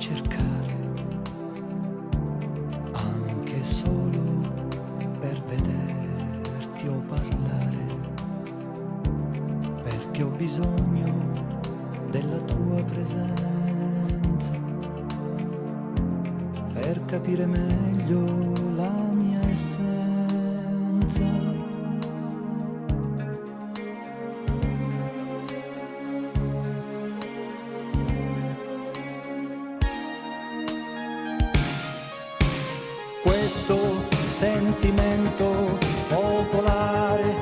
cercare, anche solo per vederti o parlare, perché ho bisogno della tua presenza, per capire meglio la mia essenza. Questo sentimento popolare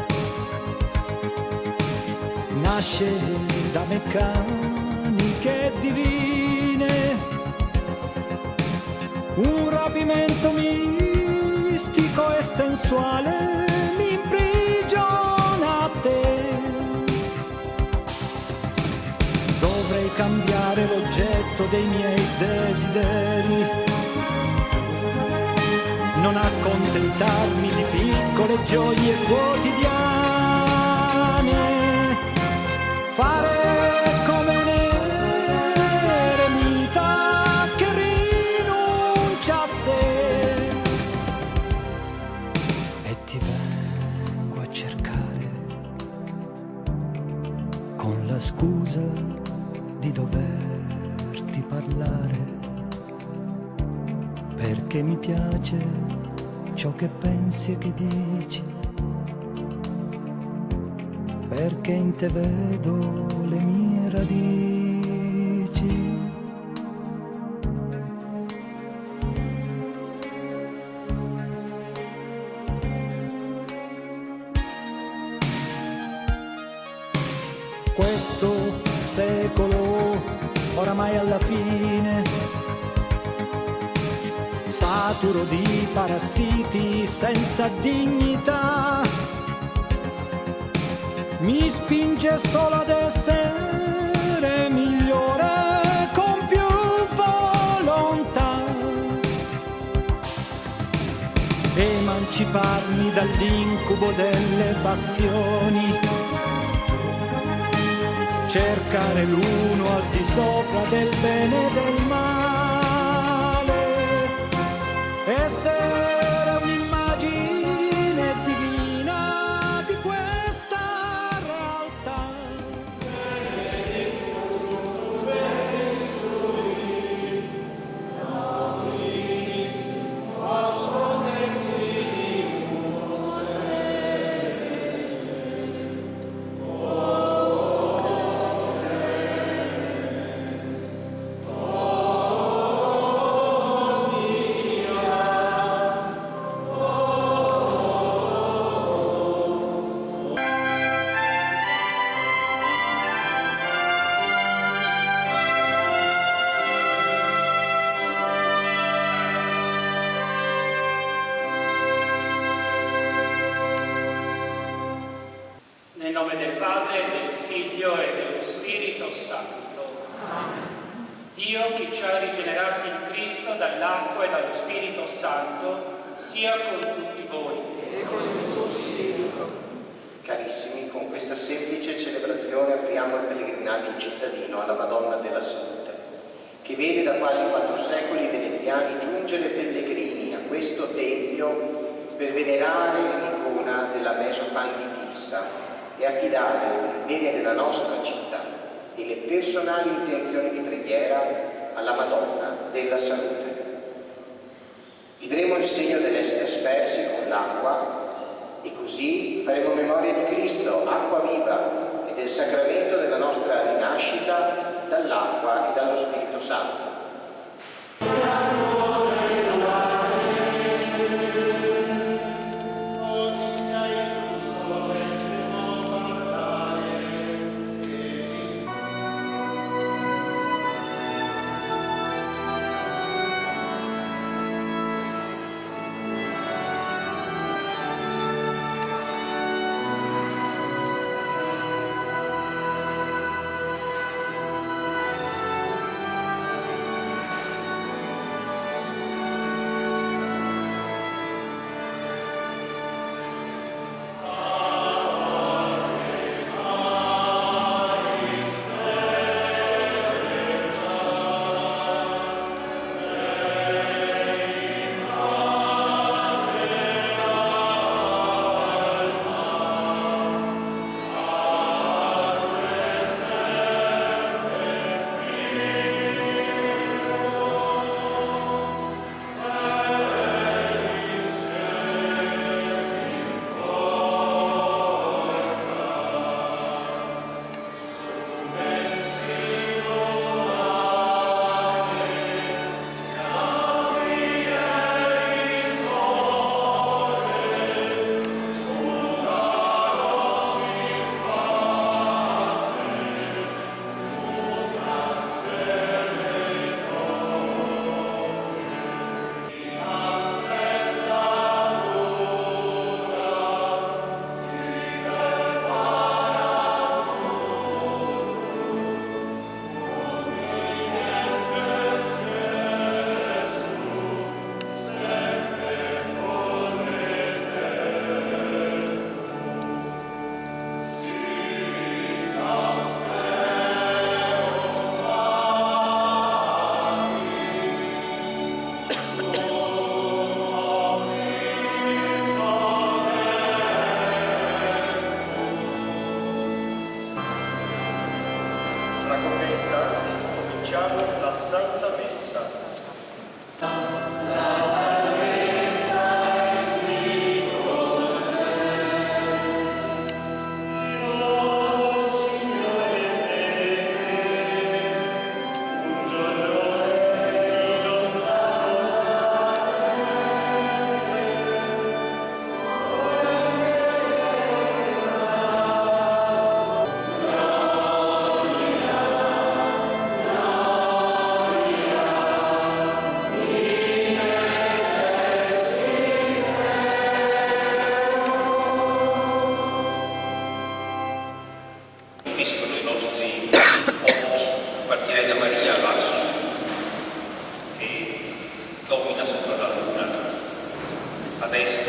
nasce da meccaniche divine, un rapimento mistico e sensuale mi imprigiona a te. Dovrei cambiare l'oggetto dei miei desideri, non accontentarmi di piccole gioie quotidiane, fare come un eremita che rinuncia a sé, e ti vengo a cercare con la scusa di doverti parlare, perché mi piace ciò che pensi e che dici, perché in te vedo le mie radici. Questo secolo oramai alla fine, saturo di parassiti senza dignità, mi spinge solo ad essere migliore con più volontà, emanciparmi dall'incubo delle passioni, cercare l'uno al di sopra del bene e del male, essere un'immagine divina di questa realtà. Nel nome del Padre, del Figlio e dello Spirito Santo. Amen. Dio che ci ha rigenerati in Cristo dall'acqua e dallo Spirito Santo, sia con tutti voi. E con il tuo spirito. Carissimi, con questa semplice celebrazione apriamo il pellegrinaggio cittadino alla Madonna della Salute, che vede da quasi 4 secoli i veneziani giungere pellegrini a questo tempio per venerare l'icona della Mesopanditissa e affidare il bene della nostra città e le personali intenzioni di preghiera alla Madonna della Salute. Vivremo il segno dell'essere aspersi con l'acqua e così faremo memoria di Cristo, acqua viva, e del sacramento della nostra rinascita dall'acqua e dallo Spirito Santo.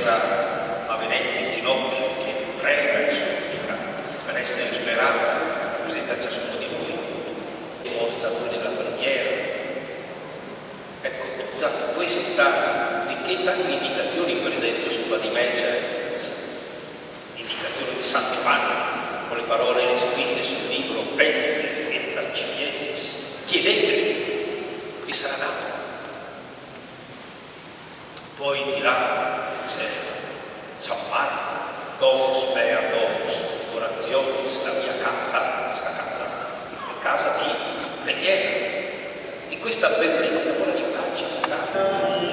destra a Venezia in ginocchio, che prega e supplica per essere liberata, presenta a ciascuno di noi, mostra lui nella preghiera. Ecco, tutta questa ricchezza anche di indicazioni, per esempio sulla di leggere, indicazioni di San Giovanni, con le parole scritte sul libro Petite et Acipietis, chiedete, vi sarà dato. Poi di là c'è San Marco, Domus mea domus, orationis, la mia casa, questa casa, è casa di preghiera. In questa bellezza vuole aiutarci a